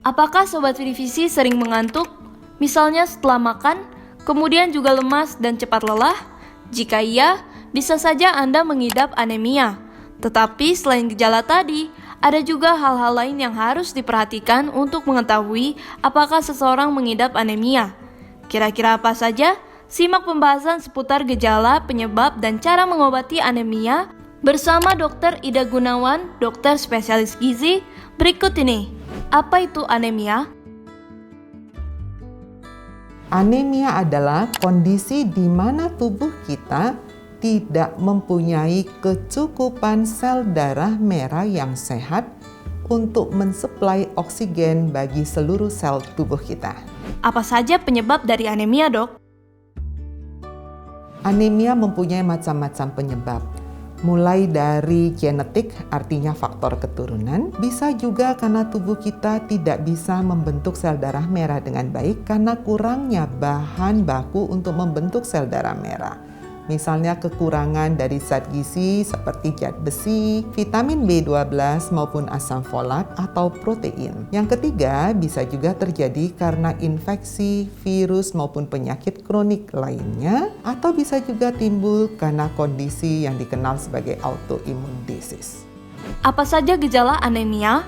Apakah Sobat Vidivisi sering mengantuk? Misalnya setelah makan, kemudian juga lemas dan cepat lelah? Jika iya, bisa saja Anda mengidap anemia. Tetapi selain gejala tadi, ada juga hal-hal lain yang harus diperhatikan untuk mengetahui apakah seseorang mengidap anemia. Kira-kira apa saja? Simak pembahasan seputar gejala, penyebab, dan cara mengobati anemia bersama Dr. Ida Gunawan, dokter spesialis gizi. Berikut ini, apa itu anemia? Anemia adalah kondisi di mana tubuh kita tidak mempunyai kecukupan sel darah merah yang sehat untuk mensuplai oksigen bagi seluruh sel tubuh kita. Apa saja penyebab dari anemia, Dok? Anemia mempunyai macam-macam penyebab. Mulai dari genetik, artinya faktor keturunan, bisa juga karena tubuh kita tidak bisa membentuk sel darah merah dengan baik karena kurangnya bahan baku untuk membentuk sel darah merah. Misalnya kekurangan dari zat gizi seperti zat besi, vitamin B12 maupun asam folat atau protein. Yang ketiga bisa juga terjadi karena infeksi, virus maupun penyakit kronik lainnya, atau bisa juga timbul karena kondisi yang dikenal sebagai autoimmune disease. Apa saja gejala anemia?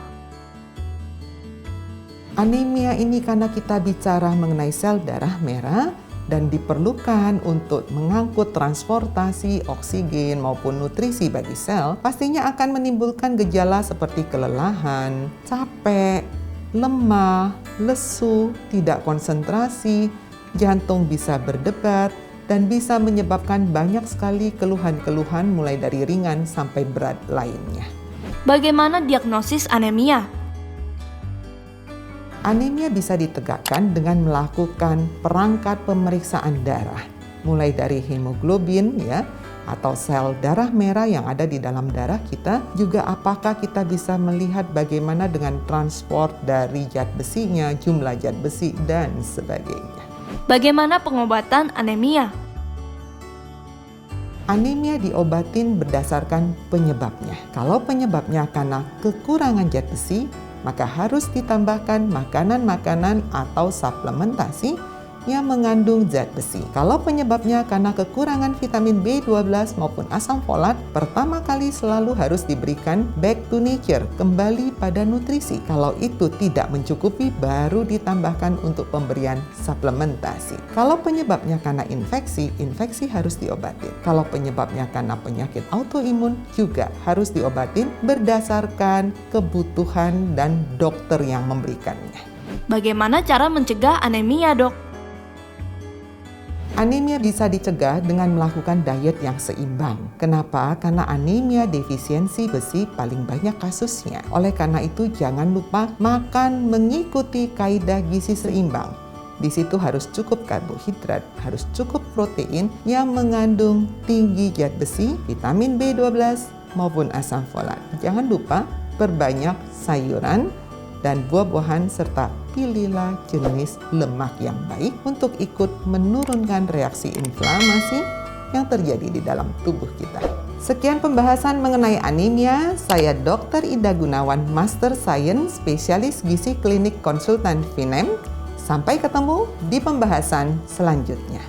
Anemia ini karena kita bicara mengenai sel darah merah dan diperlukan untuk mengangkut transportasi oksigen maupun nutrisi bagi sel, pastinya akan menimbulkan gejala seperti kelelahan, capek, lemah, lesu, tidak konsentrasi, jantung bisa berdebar, dan bisa menyebabkan banyak sekali keluhan-keluhan mulai dari ringan sampai berat lainnya. Bagaimana diagnosis anemia? Anemia bisa ditegakkan dengan melakukan perangkat pemeriksaan darah, mulai dari hemoglobin atau sel darah merah yang ada di dalam darah kita, juga apakah kita bisa melihat bagaimana dengan transport dari zat besinya, jumlah zat besi, dan sebagainya. Bagaimana pengobatan anemia? Anemia diobatin berdasarkan penyebabnya. Kalau penyebabnya karena kekurangan zat besi, maka harus ditambahkan makanan-makanan atau suplementasi yang mengandung zat besi. Kalau penyebabnya karena kekurangan vitamin B12 maupun asam folat, pertama kali selalu harus diberikan back to nature, kembali pada nutrisi. Kalau itu tidak mencukupi, baru ditambahkan untuk pemberian suplementasi. Kalau penyebabnya karena infeksi, infeksi harus diobatin. Kalau penyebabnya karena penyakit autoimun, juga harus diobatin berdasarkan kebutuhan dan dokter yang memberikannya. Bagaimana cara mencegah anemia, Dok? Anemia bisa dicegah dengan melakukan diet yang seimbang. Kenapa? Karena anemia defisiensi besi paling banyak kasusnya. Oleh karena itu, jangan lupa makan mengikuti kaidah gizi seimbang. Di situ harus cukup karbohidrat, harus cukup protein yang mengandung tinggi zat besi, vitamin B12 maupun asam folat. Jangan lupa perbanyak sayuran dan buah-buahan, serta pilihlah jenis lemak yang baik untuk ikut menurunkan reaksi inflamasi yang terjadi di dalam tubuh kita. Sekian pembahasan mengenai anemia. Saya Dr. Ida Gunawan, Master Science, Spesialis Gizi Klinik Konsultan Vinem. Sampai ketemu di pembahasan selanjutnya.